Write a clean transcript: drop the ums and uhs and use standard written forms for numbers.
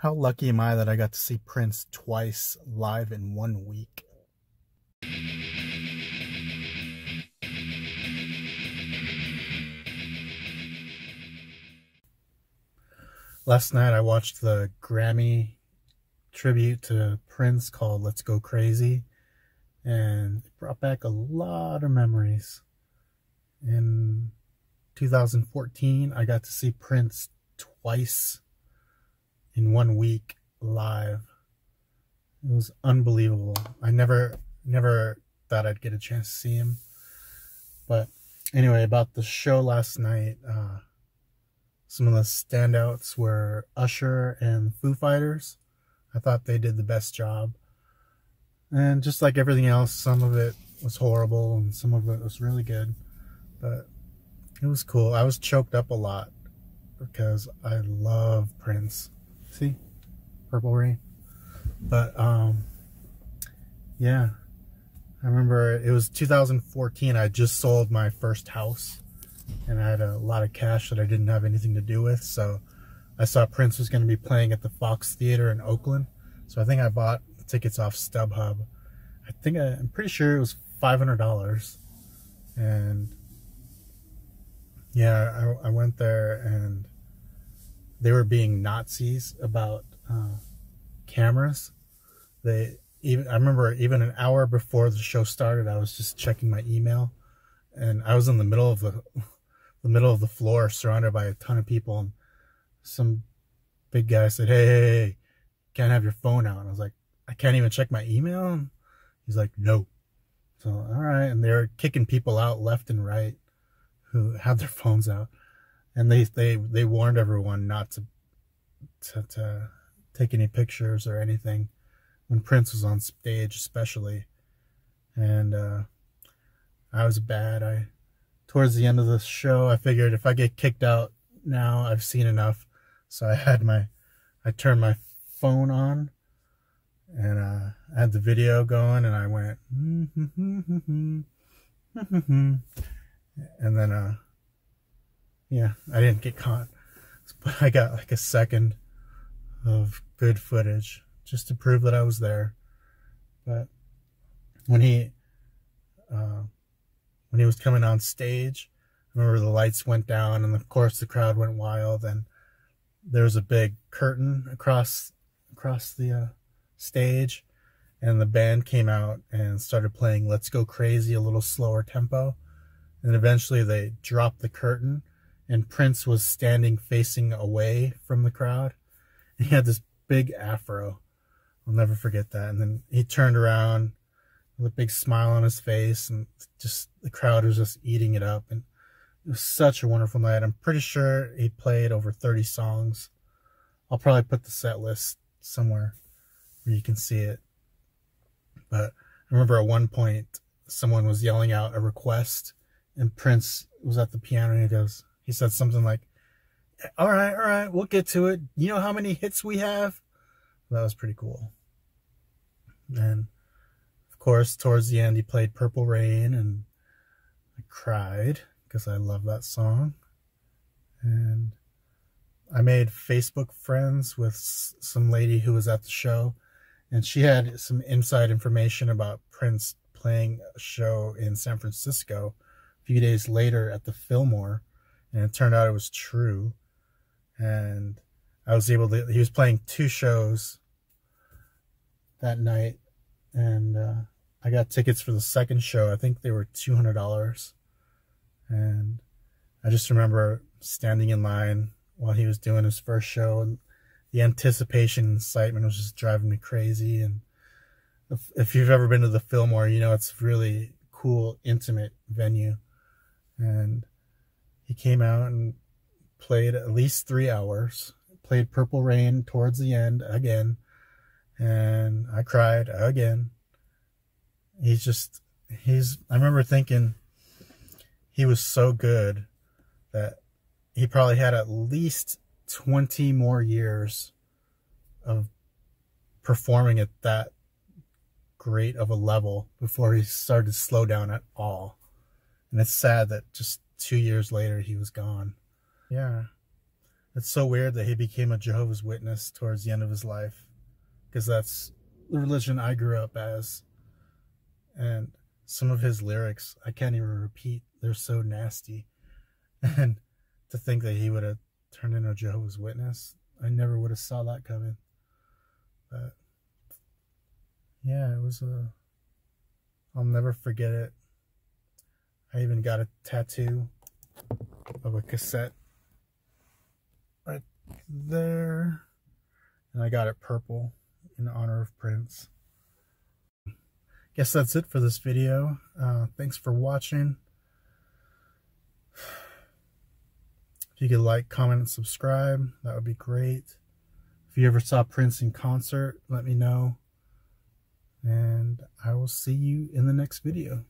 How lucky am I that I got to see Prince twice live in 1 week? Last night I watched the Grammy tribute to Prince called Let's Go Crazy, and it brought back a lot of memories. In 2014, I got to see Prince twice in 1 week live. It was unbelievable. I never thought I'd get a chance to see him. But anyway, about the show last night, some of the standouts were Usher and Foo Fighters. I thought they did the best job. And just like everything else, some of it was horrible and some of it was really good. But it was cool. I was choked up a lot because I love Prince. See? Purple Rain. But, yeah. I remember it was 2014. I just sold my first house. And I had a lot of cash that I didn't have anything to do with. So I saw Prince was going to be playing at the Fox Theater in Oakland. So I think I bought tickets off StubHub. I'm pretty sure it was $500. And yeah, I went there and they were being Nazis about cameras. I remember even an hour before the show started, I was just checking my email, and I was in the middle of the floor, surrounded by a ton of people, and some big guy said, "Hey, can't have your phone out." And I was like, "I can't even check my email?" And he's like, "No." So all right, and they were kicking people out left and right who had their phones out, and they warned everyone not to take any pictures or anything when Prince was on stage, especially. And I was bad. Towards the end of the show, I figured if I get kicked out now, I've seen enough. So I turned my phone on, and I had the video going, and I went, and then, yeah, I didn't get caught, but I got like a second of good footage just to prove that I was there. But when he was coming on stage, I remember the lights went down, and of course the crowd went wild, and there was a big curtain across the stage, and the band came out and started playing Let's Go Crazy, a little slower tempo, and eventually they dropped the curtain, and Prince was standing facing away from the crowd. He had this big afro. I'll never forget that. And then he turned around with a big smile on his face, and just the crowd was just eating it up. And it was such a wonderful night. I'm pretty sure he played over 30 songs. I'll probably put the set list somewhere where you can see it. But I remember at one point someone was yelling out a request, and Prince was at the piano, and he said something like, all right, we'll get to it. You know how many hits we have? That was pretty cool. And of course, towards the end, he played Purple Rain, and I cried because I love that song. And I made Facebook friends with some lady who was at the show, and she had some inside information about Prince playing a show in San Francisco a few days later at the Fillmore, and it turned out it was true. And I was able to, he was playing 2 shows that night, and I got tickets for the second show. I think they were $200. And I just remember standing in line while he was doing his first show, and the anticipation and excitement was just driving me crazy. And if you've ever been to the Fillmore, you know it's a really cool, intimate venue. And he came out and played at least 3 hours, played Purple Rain towards the end again, and I cried again. I remember thinking he was so good that he probably had at least 20 more years of performing at that great of a level before he started to slow down at all. And it's sad that just 2 years later he was gone. Yeah. It's so weird that he became a Jehovah's Witness towards the end of his life, because that's the religion I grew up as. And some of his lyrics, I can't even repeat. They're so nasty. And to think that he would have turned into a Jehovah's Witness, I never would have saw that coming. But yeah, it was I'll never forget it. I even got a tattoo of a cassette right there, and I got it purple in honor of Prince. Guess that's it for this video. Thanks for watching. If you could like, comment, and subscribe, that would be great. If you ever saw Prince in concert, let me know. And I will see you in the next video.